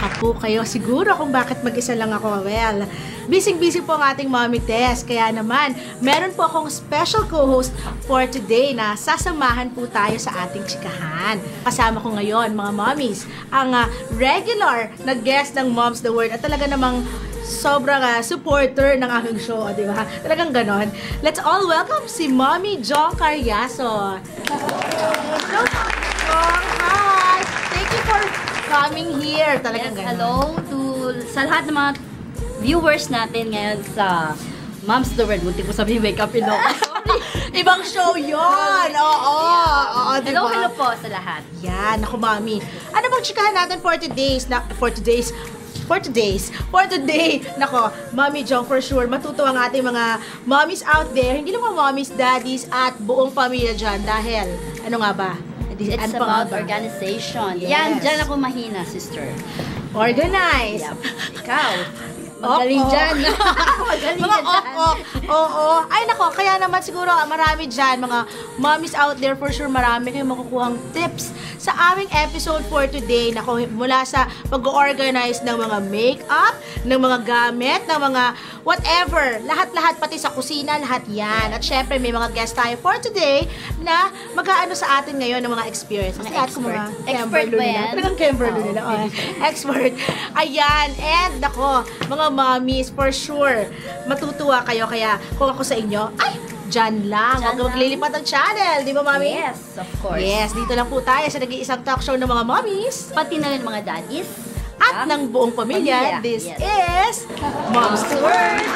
nagtataka po kayo siguro kung bakit mag-isa lang ako. Well, busy-busy po ang ating Mommy Tess. Kaya naman, meron po akong special co-host for today na sasamahan po tayo sa ating chikahan. Kasama ko ngayon, mga mommies, ang regular na guest ng Moms the Word at talaga namang sobrang supporter ng aking show, di ba? Talagang ganon. Let's all welcome si Mommy Jong Carriazo. Hello, Jong! Hi! Thank you for coming here. Talagang ganon. Hello to sa lahat ng mga viewers natin ngayon sa Moms the Word. Muntik ko sabihin wake up in Ibang show yon. Oo. Oo, diba? Hello po sa lahat. Yan, ako Mommy. Ano bang chikahan natin for today? Nako, Mommy Jong, for sure, matutuwa ang ating mga mommies out there. Hindi lang mga mommies, daddies, at buong pamilya dyan. Dahil, ano nga ba? It's ano about organization. Yes. Yan, dyan ako mahina, sister. Organize. Yep. Ikaw, magaling dyan. Magaling Mga ka dyan. oo. Ay nako, kaya naman siguro marami dyan, mga mommies out there, for sure marami kayong makukuhang tips sa aming episode for today. Nako, mula sa pag-organize ng mga makeup, ng mga gamit, ng mga whatever, lahat-lahat, pati sa kusina, lahat yan. At syempre, may mga guest tayo for today na mag-aano sa atin ngayon ng mga experience. Mga Lahat ko expert. mga Expert ba yan? Talagang Kimberly nila. Oh, expert. Ayan. And nako, mga mommies, for sure, matutuwa kayo. Kaya kung ako sa inyo, ay, dyan lang. Huwag maglilipat ang channel. Di ba, Mami? Yes, of course. Yes, dito lang po tayo sa nag-iisang talk show ng mga mommies. Pati na rin mga daddies. At ng buong pamilya. This Yes. is Moms the Word.